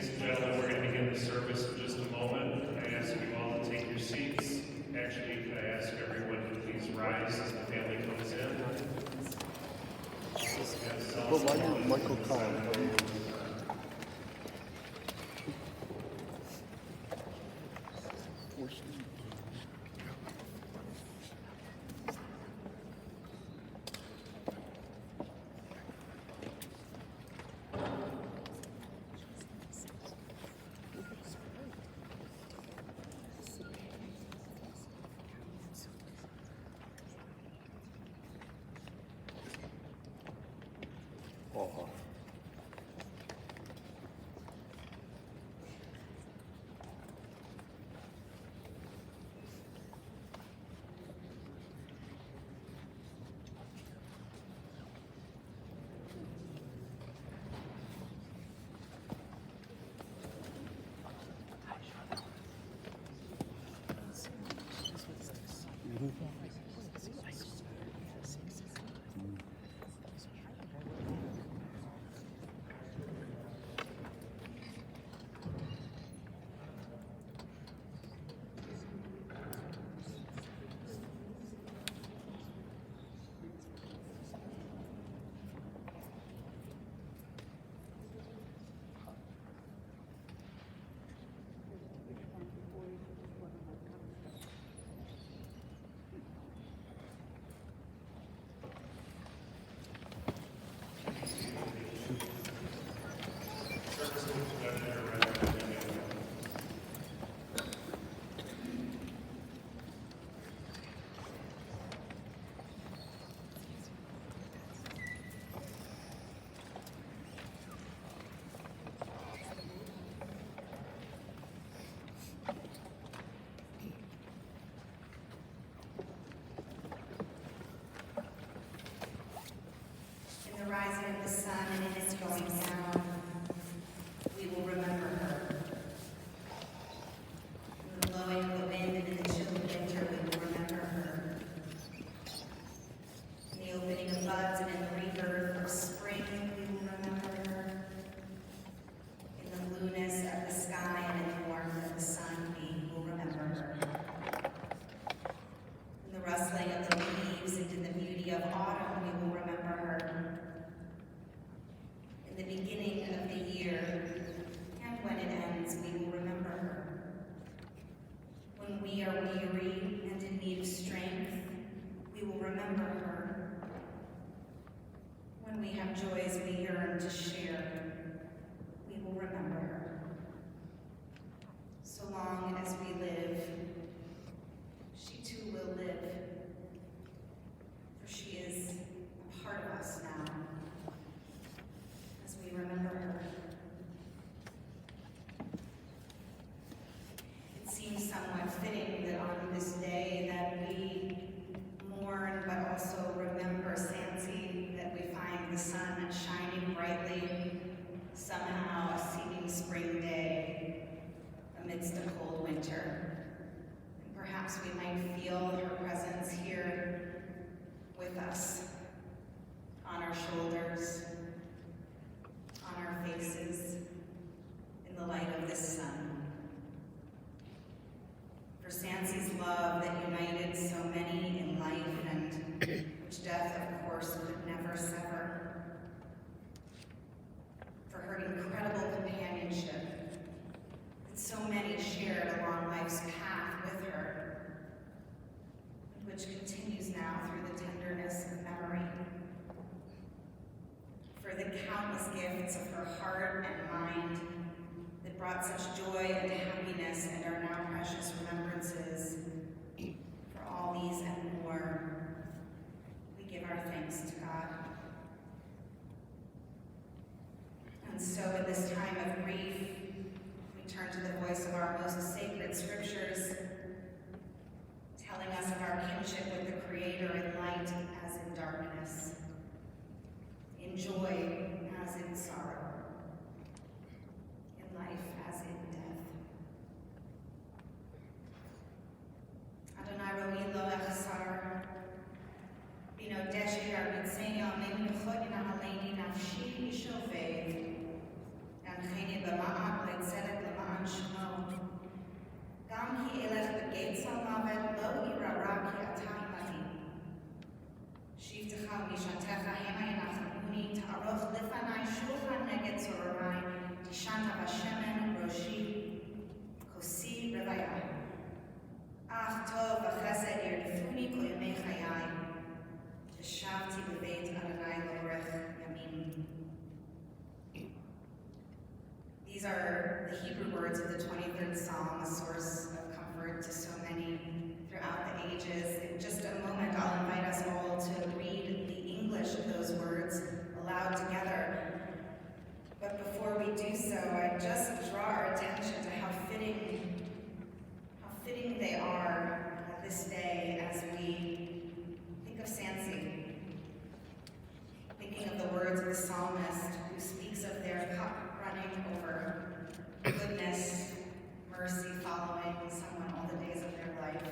Ladies and gentlemen, we're going to begin the service in just a moment. I ask you all to take your seats. Actually, could I ask everyone to please rise as the family comes in? Well, Michael Collins. The rising of the sun and in its going down, we will remember her. In the blowing of the wind and in the chill of winter, we will remember her. In the opening of buds and in the rebirth of spring, we will remember her. In the blueness of the sky and in the warmth of the sun, we will remember her. In the rustling of the leaves and in the beauty of autumn, we will remember her. In the beginning of the year, and when it ends, we will remember her. When we are weary and in need of strength, we will remember her. When we have joys we yearn to share, we will remember her. So long as we live, she too will live, for she is a part of us now. We remember her. It seems somewhat fitting that on this day that we mourn but also remember Sansi, that we find the sun shining brightly, somehow a seeming spring day amidst a cold winter. And perhaps we might feel her presence here with us, on our shoulders, on our faces, in the light of this sun. For Sansi's love that united so many in life and which death, of course, could never sever. For her incredible companionship that so many shared along life's path with her, which continues now through the tenderness of memory. For the countless gifts of her heart and mind that brought such joy and happiness and are now precious remembrances. For all these and more, we give our thanks to God. And so in this time of grief, we turn to the voice of our most sacred scriptures, telling us of our kinship with the Creator in light as in darkness, in joy as in sorrow, in life as in death. Adonai ro'i lo echsar, bino deshi ar b'tzenia min b'chod na'aleini nafshi shoved, and cheni b'ma'at These are the Hebrew words of the 23rd Psalm, a source of comfort to so many throughout the ages. In just a moment, I'll invite us all to read the English of those words aloud together. But before we do so, I just draw our attention to how fitting they are this day as we think of Sansi, thinking of the words of the psalmist who speaks of their cup running over, goodness, mercy following someone all the days of their life,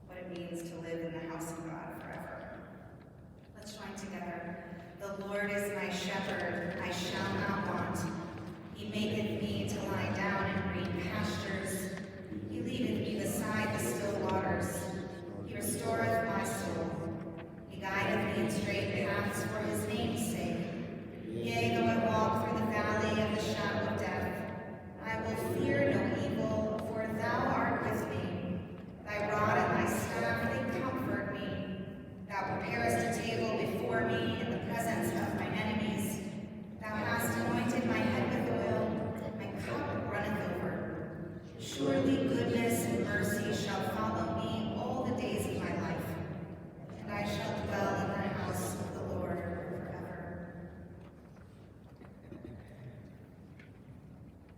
what it means to live in the house of God forever. Let's join together. The Lord is my shepherd, I shall not want. He maketh me to lie down in green pastures. He leadeth me beside the still waters. He restoreth my soul. He guideth me in straight paths for his name's sake. Yea, though I walk through the valley of the shadow of death, I will fear no evil, for thou art with me. Thy rod and thy staff, they comfort me. Thou preparest a table before me in the presence of mine enemies. Thou hast anointed my head with oil, my cup runneth over. Surely goodness and mercy shall follow me all the days of my life, and I shall dwell in the house of the Lord forever.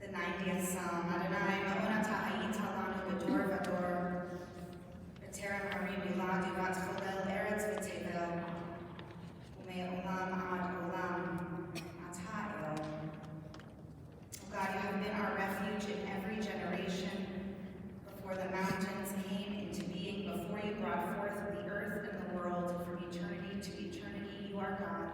The 90th Psalm. Adonai ma'onata ha'ita lanu b'dor v'dor, v'terem harim miladu v'atcholel eretz v'tevel, u'me'olam ad olam ata'el. Oh God, you have been our refuge in every generation. Before the mountains came into being, before you brought forth the earth and the world, from eternity to eternity, you are God.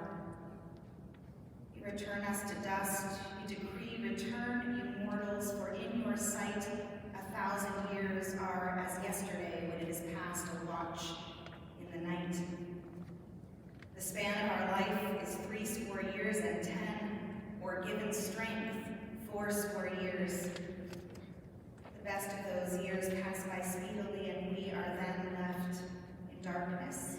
You return us to dust. You decree, return, you mortals, for in your sight 1,000 years are as yesterday when it is past a watch in the night. The span of our life is 80 years and 10, or given strength, 80 years. The best of those years pass by speedily, and we are then left in darkness.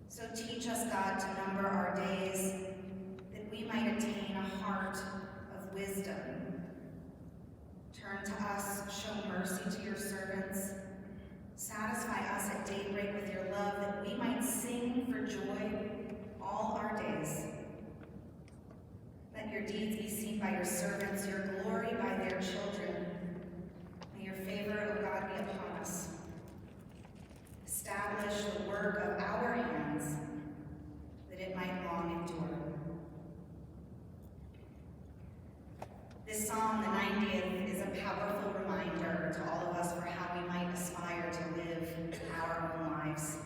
So teach us, God, to number our days, that we might attain a heart of wisdom. Turn to us, show mercy to your servants. Satisfy us at daybreak with your love, that we might sing for joy all our days. Let your deeds be seen by your servants, your glory by their children. May your favor, O God, be upon us. Establish the work of our hands, that it might long endure. This Psalm, the 90th, is a powerful reminder to all of us for how we might aspire to live our own lives.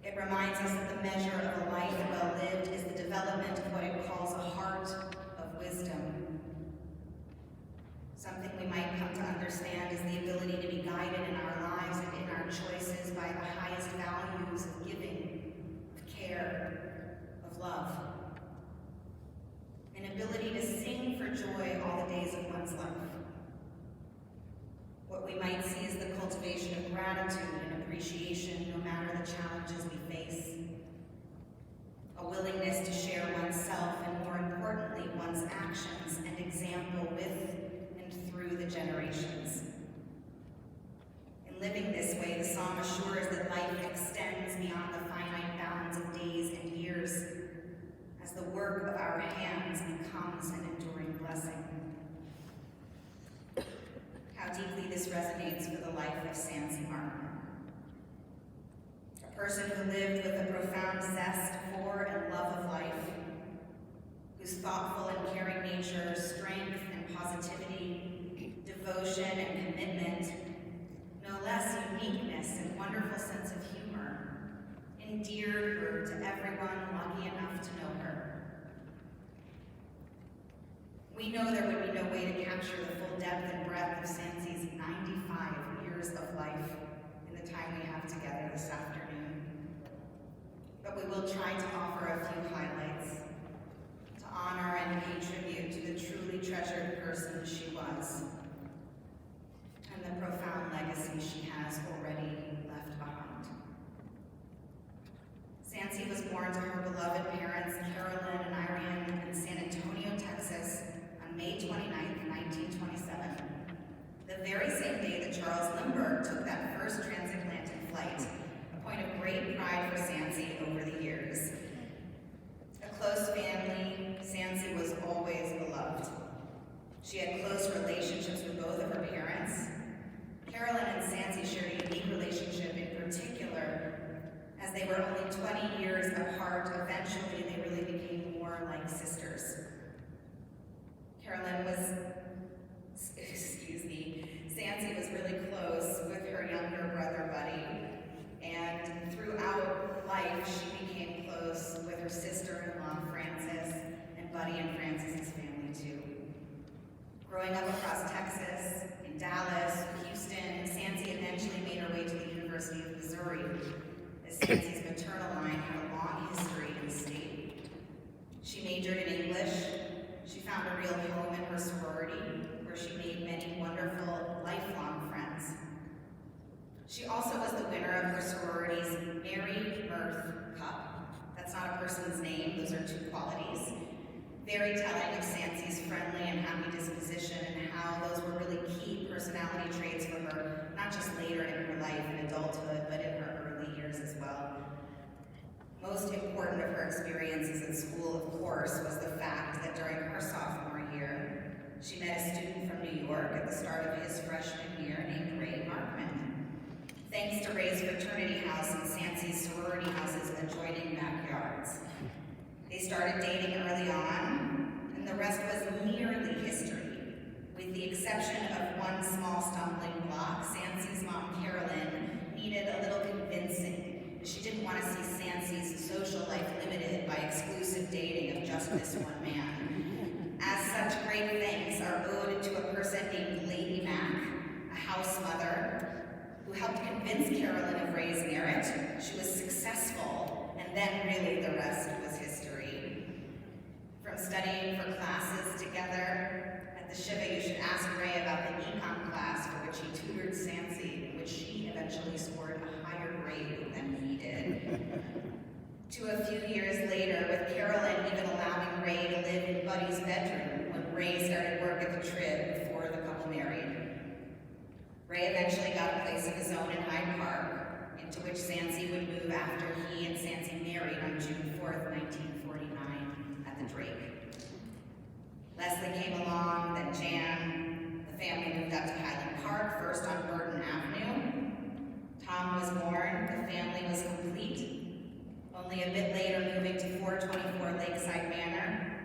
It reminds us that the measure of a life well lived is the development of what it calls a heart of wisdom. Something we might come to understand is the ability to be guided in our lives and in our choices by the highest values of giving, of care, of love. An ability to sing for joy all the days of one's life. What we might see is the cultivation of gratitude and appreciation no matter the challenges we face. A willingness to share oneself and, more importantly, one's actions and example with and through the generations. In living this way, the psalm assures that life extends beyond the finite bounds of days and years, as the work of our hands becomes an enduring blessing. How deeply this resonates for the life of Sansi Markman. A person who lived with a profound zest for and love of life, whose thoughtful and caring nature, strength and positivity, devotion and commitment, no less uniqueness and wonderful sense of humor, endeared her to everyone lucky enough to know her. We know there would be no way to capture the full depth and breadth of Sansi's 95 years of life in the time we have together this afternoon. But we will try to offer a few highlights to honor and pay tribute to the truly treasured person she was and the profound legacy she has already left behind. Sansi was born to her beloved parents, Carolyn and Irene, in San Antonio, Buddy and Francis's family too. Growing up across Texas, in Dallas, Houston, Sansi eventually made her way to the University of Missouri, as Sansi's maternal line had a long history in the state. She majored in English. She found a real home in her sorority, where she made many wonderful, lifelong friends. She also was the winner of her sorority's Merry Mirth Cup. That's not a person's name, those are two qualities. Very telling of Sansi's friendly and happy disposition and how those were really key personality traits for her, not just later in her life in adulthood, but in her early years as well. Most important of her experiences at school, of course, was the fact that during her sophomore year, she met a student from New York at the start of his freshman year named Markman. Thanks to Ray's fraternity house and Sansi's sorority house's adjoining backyards. They started dating early on, and the rest was merely history. With the exception of one small stumbling block, Sansi's mom, Carolyn, needed a little convincing. She didn't want to see Sansi's social life limited by exclusive dating of just this one man. As such, great thanks are owed to a person named Lady Mac, a house mother, who helped convince Carolyn of Ray's merit. She was successful, and then really the rest was history. From studying for classes together at the Shiva, you should ask Ray about the econ class for which he tutored Sansi, in which she eventually scored a higher grade than he did. To a few years later, with Carolyn even allowing Ray to live in Buddy's bedroom when Ray started work at the Trib before the couple married. Ray eventually got a place of his own in Hyde Park, into which Sansi would move after he and Sansi married on June 4th, 1949, at the Drake. Leslie came along, then Jan. The family moved up to Highland Park, first on Burton Avenue. Tom was born, the family was complete. Only a bit later, moving to 424 Lakeside Manor,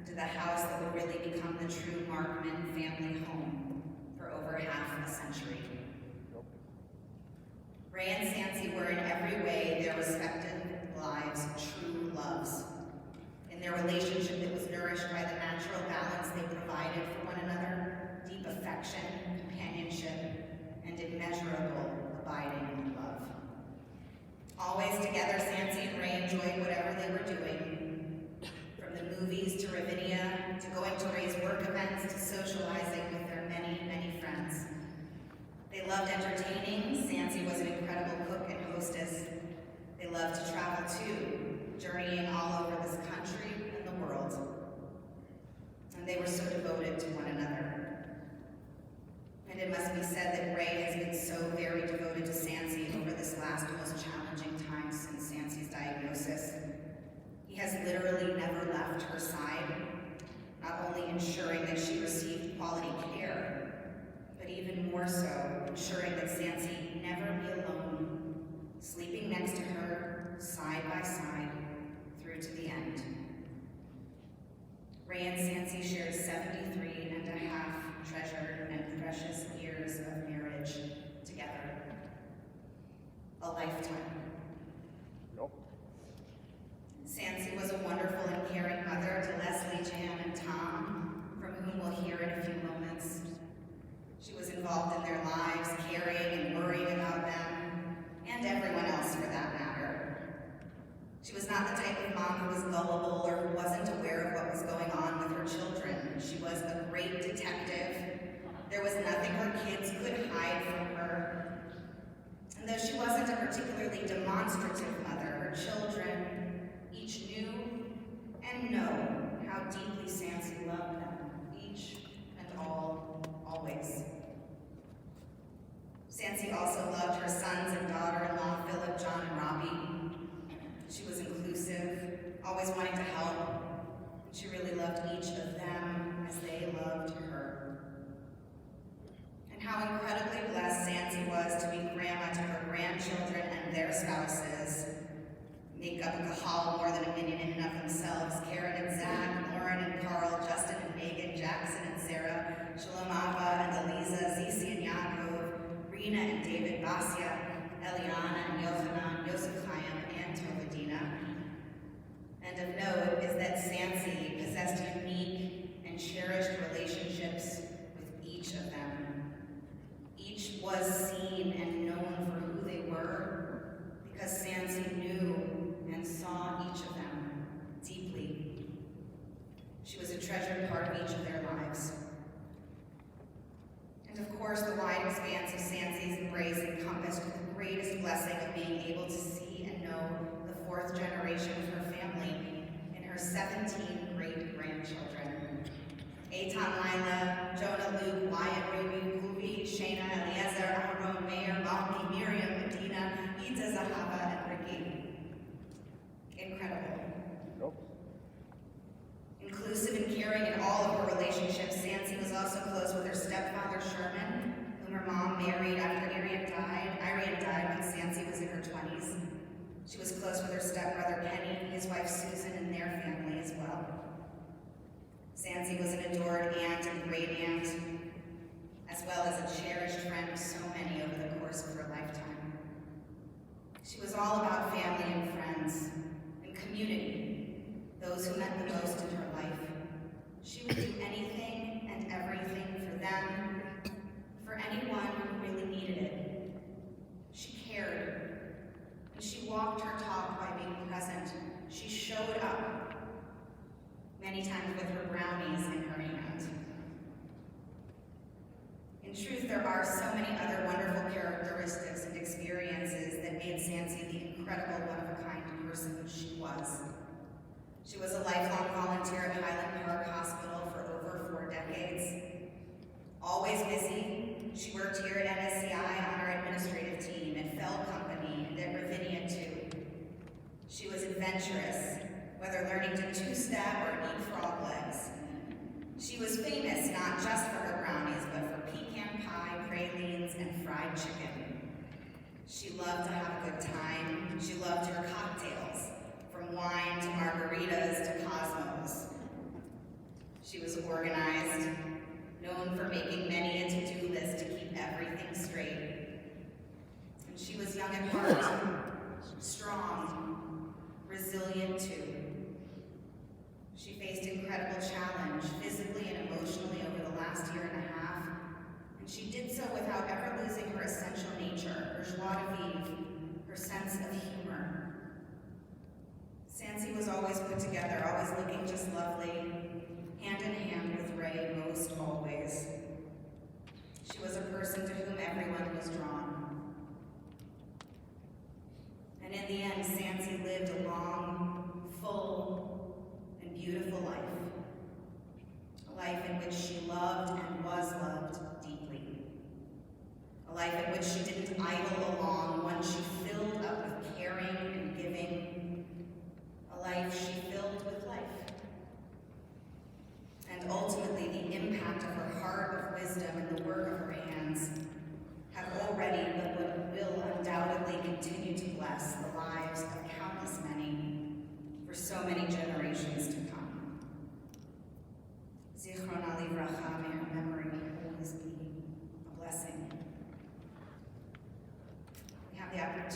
to the house that would really become the true Markman family home for over half a century. Ray and Sansi were in every way their respective lives' true loves. In their relationship, it was nourished by the natural balance they provided for one another, deep affection, companionship, and immeasurable abiding love. Always together, Sansi and Ray enjoyed whatever they were doing, from the movies to Ravinia, to going to Ray's work events, to socializing with their many, many friends. They loved entertaining. Sansi was an incredible cook and hostess. They loved to travel too, journeying all over this country and the world. And they were so devoted to one another. And it must be said that Ray has been so very devoted to Sansi over this last most challenging time since Sansi's diagnosis. He has literally never left her side, not only ensuring that she received quality care, but even more so, ensuring that Sansi never be alone, sleeping next to her, side by side, through to the end. Ray and Sansi shared 73 and a half treasured and precious years of marriage together. A lifetime. Yep. Sansi was a wonderful and caring mother to Leslie, Jan, and Tom, from whom we'll hear in a few moments. She was involved in their lives, caring and worrying about them, and everyone else for that matter. She was not the type of mom who was gullible or who wasn't aware of what was going on with her children. She was a great detective. There was nothing her kids could hide from her. And though she wasn't a particularly demonstrative mother, her children each knew and know how deeply Sansi loved them, each and all, always. Sansi also loved her sons and daughter-in-law, Philip, John, and Robbie. She was inclusive, always wanting to help. She really loved each of them as they loved her. And how incredibly blessed Sansi was to be grandma to her grandchildren and their spouses. Make up Kahal more than a minion in and of themselves. Karen and Zach, Lauren and Carl, Justin and Megan, Jackson and Sarah, Shalom Abba and Eliza, Zisi and Yaakov, Rena and David, Basia, Eliana and Yochanan, Yosef Chaim, and Tovadina. And of note is that Sansi possessed She was a treasured part of each of their lives. And of course, the wide expanse of Sansi's embrace encompassed the greatest blessing of being able to see and know the fourth generation of her family in her 17 great-grandchildren. Eitan, Lila, Jonah, Luke, Wyatt, Ruby, Kubi, Shayna, Eliezer, Aaron, Mayor, Malki, Miriam, Medina, Ida, Zahava, and Ricky. Incredible. Nope. Inclusive and caring in all of her relationships, Sansi was also close with her stepfather, Sherman, whom her mom married after Arian died. Arian died when Sansi was in her 20s. She was close with her stepbrother, Kenny, his wife, Susan, and their family as well. Sansi was an adored aunt and great-aunt, as well as a cherished friend of so many over the course of her lifetime. She was all about family and friends, and community, those who meant the most in her life. She would do anything and everything for them, for anyone who really needed it. She cared, and she walked her talk by being present. She showed up, many times with her brownies in her hand. In truth, there are so many other wonderful characteristics and experiences that made Sansi the incredible one-of-a-kind person she was. She was a lifelong volunteer at Highland Park Hospital for over 4 decades. Always busy, she worked here at NSCI on our administrative team, at Fell Company, and at Ravinia too. She was adventurous, whether learning to two-step or eat frog legs. She was famous not just for her brownies, but for pecan pie, pralines, and fried chicken. She loved to have a good time. She loved her cocktails, from wine to margaritas to Cosmos. She was organized, known for making many a to-do list to keep everything straight. And she was young at heart, strong, resilient too. She faced incredible challenge, physically and emotionally, over the last year and a half, and she did so without ever losing her essential nature, her joie de vivre, her sense of humor. Sansi was always put together, always looking just lovely, hand in hand with Ray most always. She was a person to whom everyone was drawn. And in the end, Sansi lived a long, full, and beautiful life. A life in which she loved and was loved deeply. A life in which she didn't idle along, one she filled up with caring and giving. A life she filled with life. And ultimately, the impact of her heart of wisdom and the work of her hands have already, but will undoubtedly continue to bless the lives of countless many for so many generations to come. Zichrona livracha, may her memory always be a blessing. We have the opportunity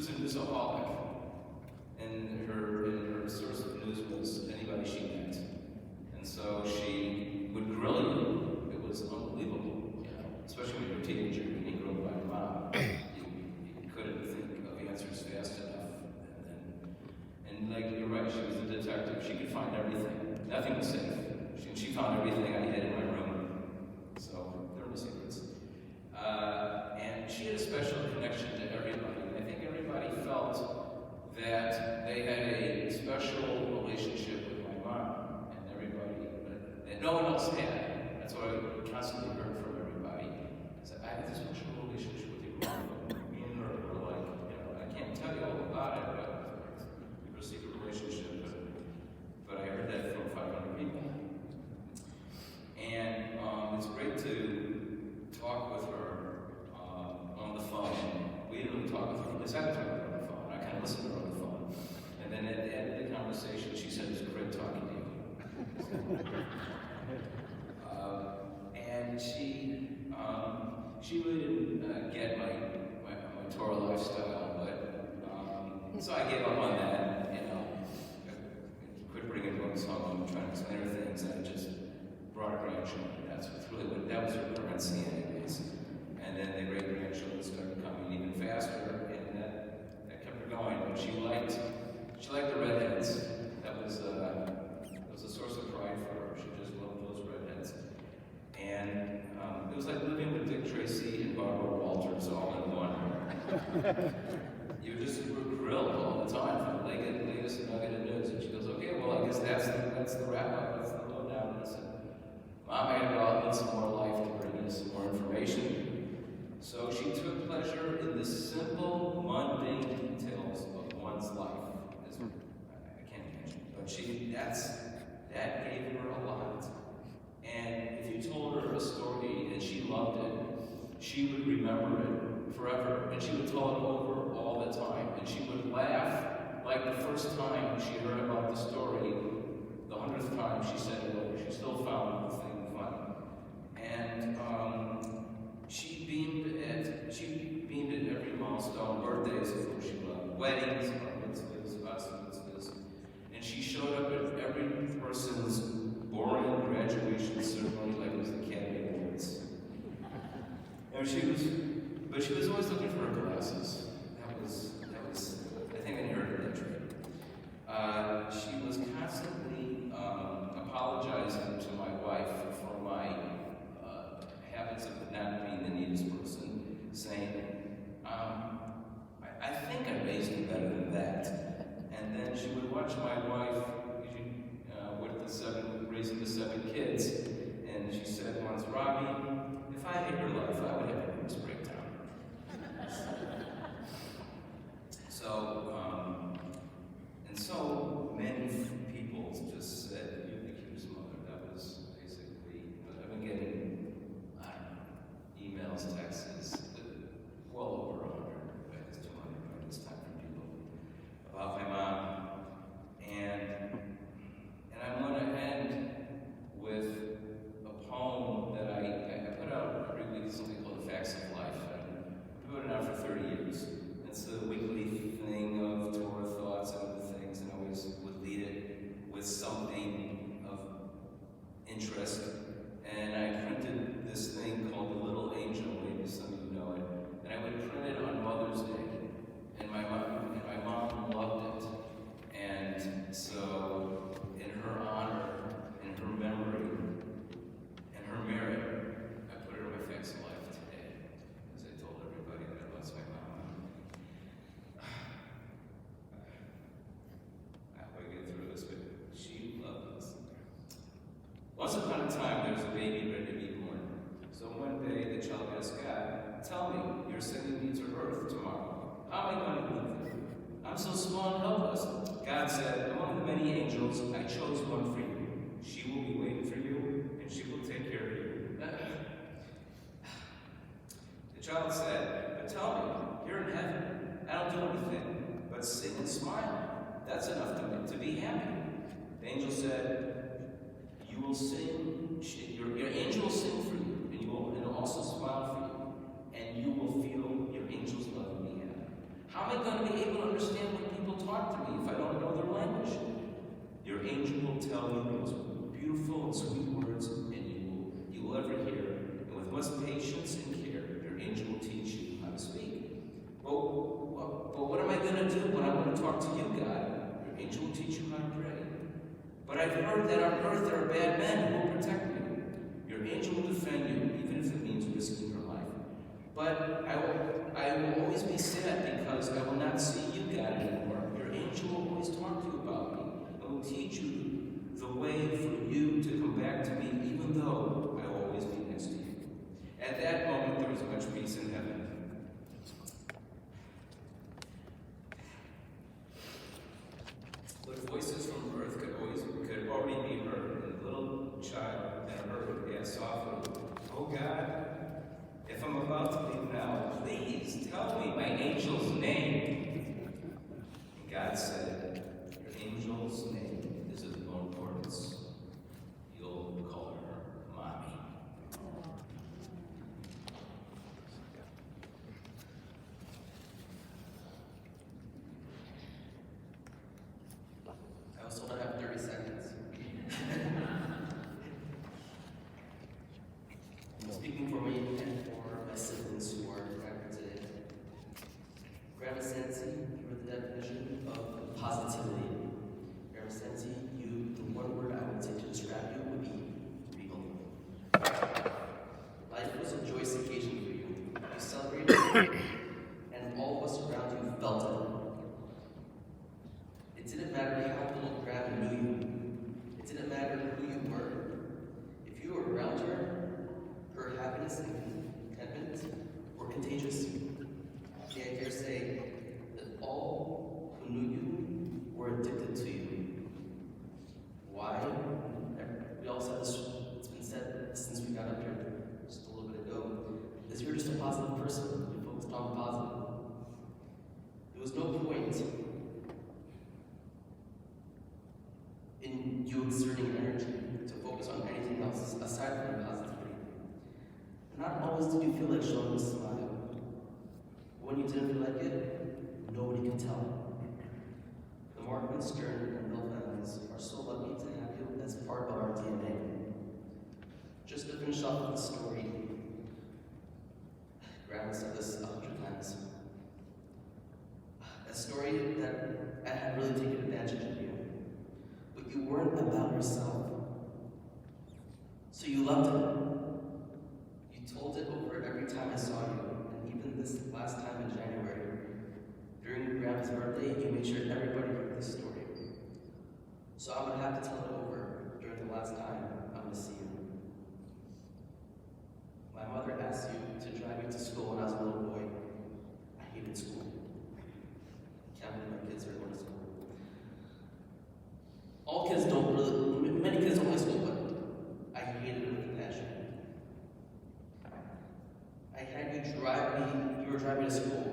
was a newsaholic, and her source of news was anybody she met. And so she would grill you. It was unbelievable, you know, especially when you were a teenager and you grew up by your mom. You couldn't think of answers fast enough. And like you're right, she was a detective. She could find everything. Nothing was safe. She found everything I hid in my room. So there were no secrets. And she had a special connection to everybody. And I think everybody felt that they had a special relationship with my mom, and everybody, that no one else had. That's what I constantly heard from everybody. I have this special relationship with your mom. Me and her were like, you know, I can't tell you all about it, but we were a secret relationship. But I heard that from 500 people. And it's great to talk with her on the phone. We didn't really talk with her, at least I didn't talk with her on the phone. I kind of listened to her on the phone. And then at the end of the conversation, she said, "It was great talking to you." And she really didn't get my Torah lifestyle, but so I gave up on that, you know. I quit bringing books home, trying to explain her things, and I just brought her grandchildren. That was her currency anyways. And then the great grandchildren started coming even faster, and that kept her going. But she liked the redheads. That was a source of pride for her. She just loved those redheads. And it was like living with Dick Tracy and Barbara Walters all in one. You were grilled all the time for the latest nugget of news. And she goes, "Okay, well, I guess that's the wrap-up. That's the lowdown." And I said, "Mom, I had to go out and live some more life to bring you some more information." So she took pleasure in the simple, mundane details of one's life. I can't imagine. But that gave her a lot. And if you told her a story and she loved it, she would remember it forever. And she would tell it over all the time. And she would laugh like the first time she heard about the story. The 100th time she said it over, she still found the thing funny. And she beamed at every milestone, birthdays, of course she loved, weddings, bar mitzvahs, mitzvahs. And she showed up at every person's boring graduation ceremony like it was the Academy Awards. And she was always looking for her glasses. That was I think I inherited that trait. She was constantly apologizing to my wife for my habits of not being the neatest person, saying, I think I raised you better than that. And then she would watch my wife raising the 7 kids, and she said once, "Robbie, if I had your life, I would have a nervous breakdown." So many people just said, "You're the cutest mother." That was basically, I've been getting, I don't know, emails, texts, well over 100, right? It's 200 by this time from people about my mom. And I'm going to end with a poem that I put out every week, something called The Facts of Life. I've been putting it out for 30 years. It's a weekly thing of Torah thoughts and other things, and I always would lead it with something of interest. And I printed this thing called The Little Angel, maybe some of you know it, and I would print it on Mother's Day. And my mom loved it. And so, in her honor, in her memory, and her merit, I put her in my Facts of Life today, as I told everybody that I lost my mom. I hope I get through this, but she loved us. Once upon a time, there was a baby ready to be born. So one day, the child asked God, "Tell me, you're sending me to earth tomorrow. How am I going to live? I'm so small and helpless." God said, "Among the many angels, I chose one for you. She will be waiting for you, and she will take care of you." The child said, "But tell me, you're in heaven. I don't do anything but sing and smile. That's enough to be happy." The angel said, "You will sing, your angel will sing for you, and will also smile for you, and you will feel your angel's love and be happy. How am I going to be heard that on earth there are bad men who will protect you. Your angel will defend you, even if it means risking your life. But I will always be sad because I will not see you, God, anymore. Your angel will always talk to you about me and will teach you the way for you to come back to me, even though I will always be next to you. At that moment, there was much peace in heaven. But voices from earth could already be heard, and the little child that heard would ask softly, "Oh God, if I'm about to leave now, please tell me my angel's name." And God said, "Your angel's name is of no importance. You'll call her Mommy." I was told I have 30 seconds. Speaking for me and for my siblings who are gathered today. Grandma Sansi, you are the definition of positivity. Grandma Sansi, the one word I would say to describe you would be regal. Life was a joyous occasion for you. You celebrated and all of us around you felt it. It didn't matter how little Grandma knew you. It didn't matter who you were. If you were around her happiness and contentment were contagious. I dare say that all who knew you were addicted to you. Why? We all said this, it's been said since we got up here just a little bit ago, is you're just a positive person. You're focused on the positive. There was no point in you exerting energy to focus on anything else aside from the positivity. Not always did you feel like showing a smile. When you didn't feel like it, nobody could tell. The Markman, Stern, and Bill families are so lucky to have you as part of our DNA. Just to finish off with the story, Grandma said this 100 times. A story that I had really taken advantage of you. But you weren't about yourself. So you loved it. Told it over every time I saw you, and even this last time in January. During Grandma's birthday, you made sure everybody heard this story. So I'm gonna have to tell it over during the last time I'm gonna see you. My mother asked you to drive me to school when I was a little boy. I hated school. Can't believe my kids are going to school. All kids don't really, many kids don't like school, but I hated it with a passion. I had you were driving me to school.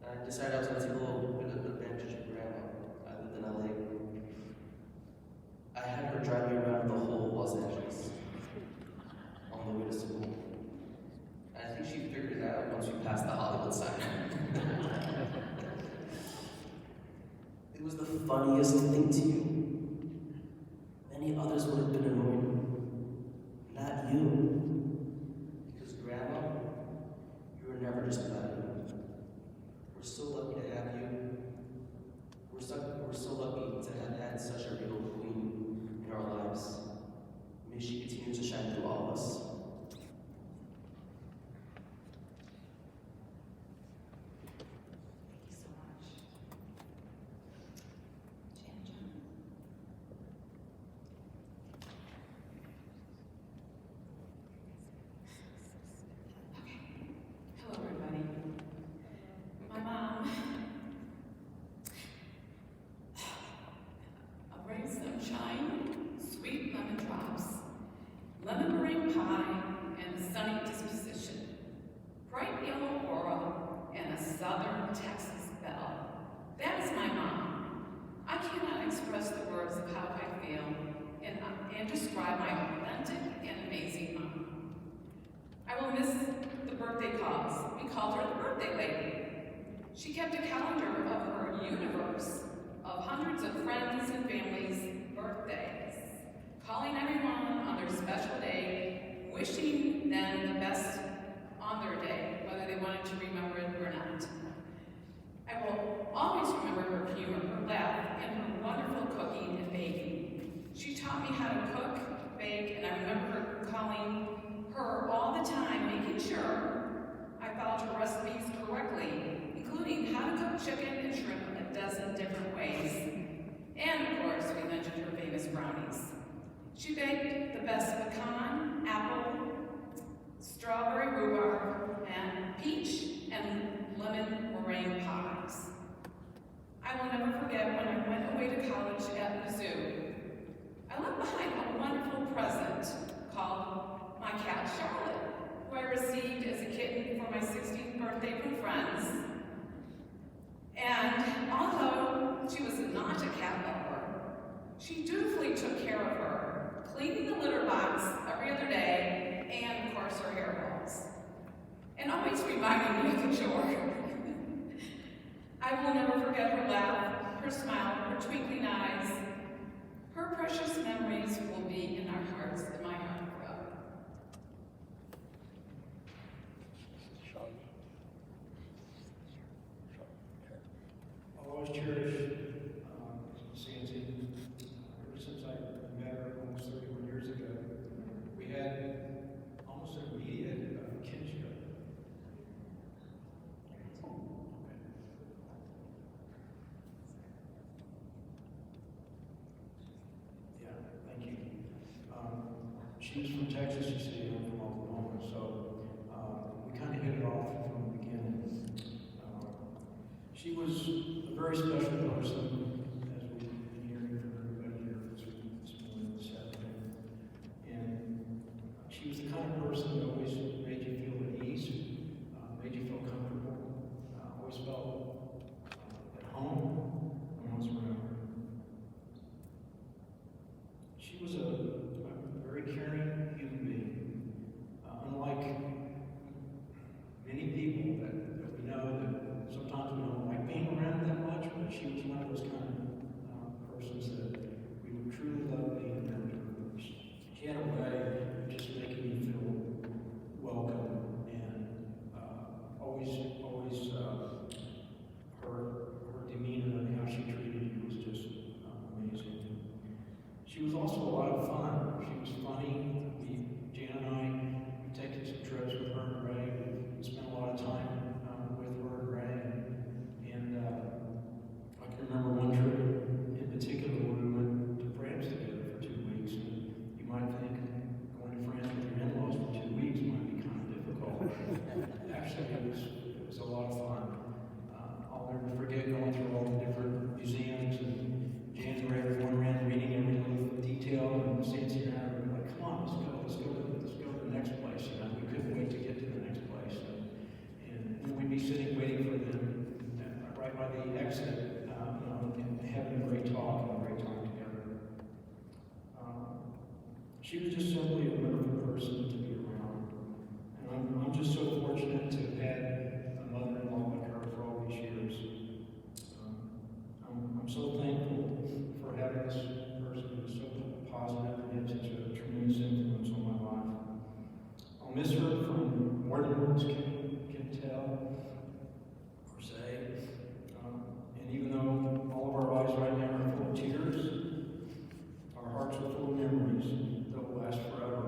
And I decided I was going to take a little bit of advantage of Grandma. I lived in LA. I had her drive me around the whole Los Angeles on the way to school. And I think she figured it out once we passed the Hollywood sign. It was the funniest thing to you. Many others would have been annoyed. Not you. Grandma, you were never just about you. We're so lucky to have you. We're so lucky to have had such a real queen in our lives. May she continue to shine through all of us. Thank you so much. Jan, John. Hello, everybody. My mom, a ray of sunshine, sweet lemon drops, lemon meringue pie, and a sunny disposition, bright yellow aura, and a southern Texas belle. That is my mom. I cannot express the words of how I feel and describe my authentic and amazing mom. I will miss the birthday calls. We called her the birthday lady. She kept a calendar of her universe of hundreds of friends and families' birthdays, calling everyone on their special day, wishing them the best on their day, whether they wanted to remember it or not. I will always remember her humor, her laugh, and her wonderful cooking and baking. reminding me of the chore. I will never forget her laugh, her smile, her twinkling eyes. Her precious memories will be in our hearts, in my heart forever. Sean. I'll always cherish Sandy. Ever since I met her almost 31 years ago, we had almost an immediate kinship. Yeah, thank you. She was from Texas, you see, I'm from Oklahoma, so we kind of hit it off from the beginning. She was a very special person, as we've been hearing from everybody here this morning, this afternoon. And she was the kind of person that always made you feel at ease, made you feel comfortable, always felt at home when I was around her. She was a very caring human being, unlike many people that we know that sometimes we don't like being around that much, but she was one of those kind of persons that we would truly love being around her. She had a way of just making you feel welcome, and always her demeanor and how she treated you was just amazing. She was also a lot of fun. She was funny. Jan and I, we taken some trips with her and Ray. We spent a lot of time with her and Ray. And I can remember one trip in particular where we went to France together for 2 weeks. And you might think going to France with your in-laws for 2 weeks might be kind of difficult. Actually, it was a lot of fun. I'll never forget going through all the different museums, and Jan and Ray were going around reading every little detail, and Sandy and I were like, come on, let's go to the next place. You know, we couldn't wait to get to the next place. And then we'd be sitting waiting for them right by the exit, and having a great talk and a great time together. She was just simply a wonderful person to be around. And I'm just so fortunate to have had a mother-in-law like her for all these years. I'm so thankful for having this person who is so positive and had such a tremendous influence on my life. I'll miss her from more than words can tell or say. And even though all of our eyes right now are full of tears, our hearts are full of memories that will last forever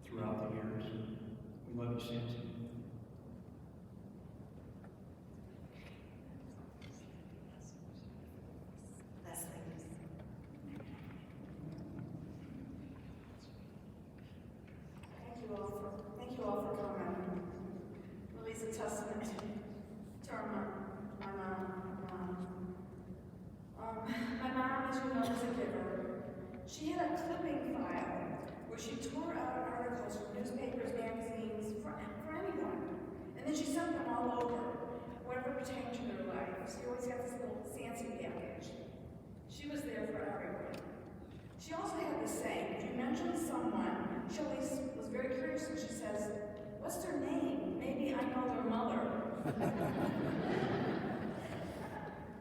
throughout the years. We love you, Sandy. Thank you all for coming. Really is a testament to our mom. My mom, as you know, was a giver. She had a clipping file where she tore out articles from newspapers, magazines, for anyone. And then she sent them all over, whatever pertained to their life. She always had this little fancy package. She was there for everyone. She also had this saying, if you mention someone, she always was very curious, and she says, what's their name? Maybe I know their mother.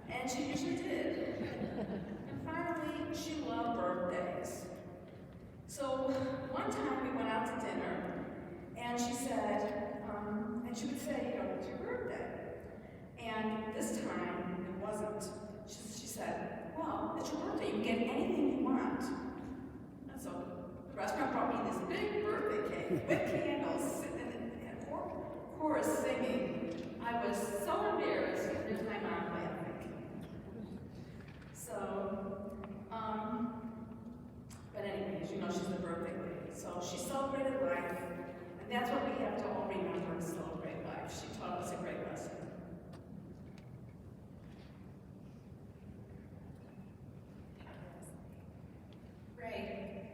And she usually did. And finally, she loved birthdays. So one time we went out to dinner, and she said, and she would say, what's your birthday? And this time, it wasn't. She said, well, it's your birthday. You can get anything you want. And so the restaurant brought me this big birthday cake with candles and chorus singing. I was so embarrassed. There's my mom laughing. So, but anyways, she's the birthday lady. So she celebrated life, and that's what we have to all remember and celebrate life. She taught us a great lesson. Ray.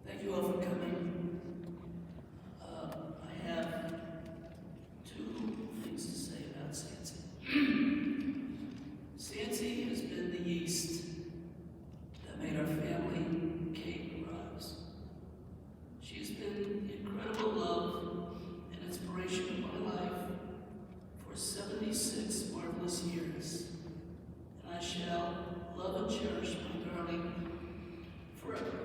Thank you all for coming. I have 2 things to say about Sancy. Sancy has been the yeast that made our family will cherish my darling forever.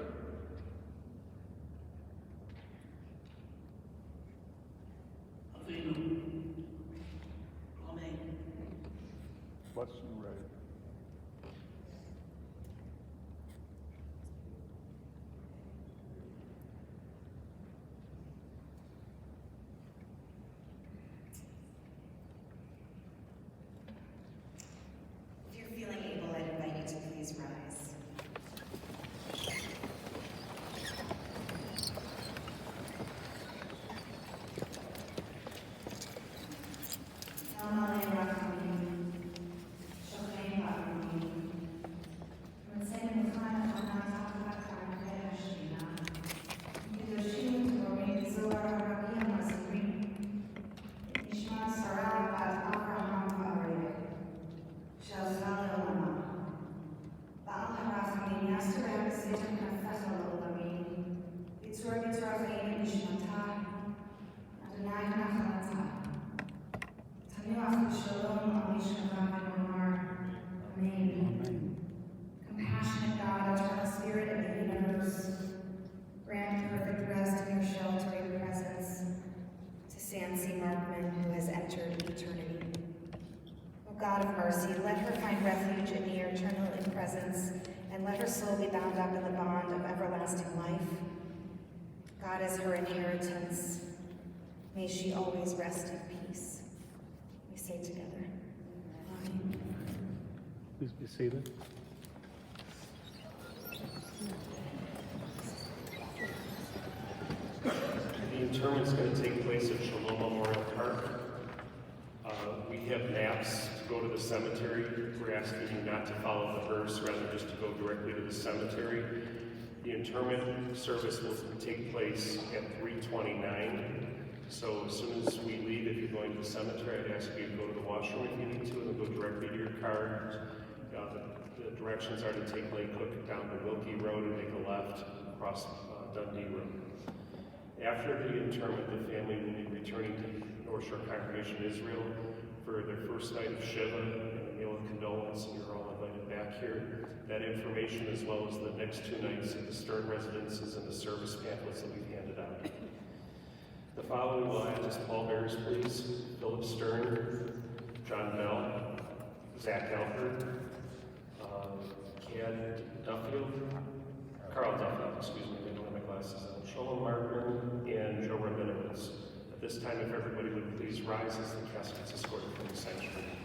Avinu. Amen. Bless you, Ray. If you're feeling able, I'd invite you to please rise. Compassionate God, eternal spirit of the universe, grant perfect rest in your sheltering presence to Sancy Markman, who has entered eternity. O God of mercy, let her find refuge in your eternal presence, and let her soul be bound up in the bond of everlasting life. God is her inheritance. May she always rest in peace. We say together. Amen. Please be seated. The interment is going to take place at Shalom Memorial Park. We have maps to go to the cemetery. We're asking you not to follow the hearse, rather just to go directly to the cemetery. The interment service will take place at 3:29. So as soon as we leave, if you're going to the cemetery, I'd ask you to go to the washroom if you need to, and then go directly to your car. The directions are to take Lake Cook down to Wilkie Road and make a left across Dundee Road. After the interment, the family will be returning to North Shore Congregation Israel for their first night of Shiva and a meal of condolence, and you're all invited back here. That information, as well as the next 2 nights at the Stern residences and the service pamphlets that we've handed out. The following will act as pallbearers, please. Philip Stern, John Bell, Zach Alford, Cad Duffield, Carl Duffield, excuse me, I don't have my glasses on, Sholem Markman, and Joe Rabinowitz. At this time, if everybody would please rise as the casket's escorted from the sanctuary.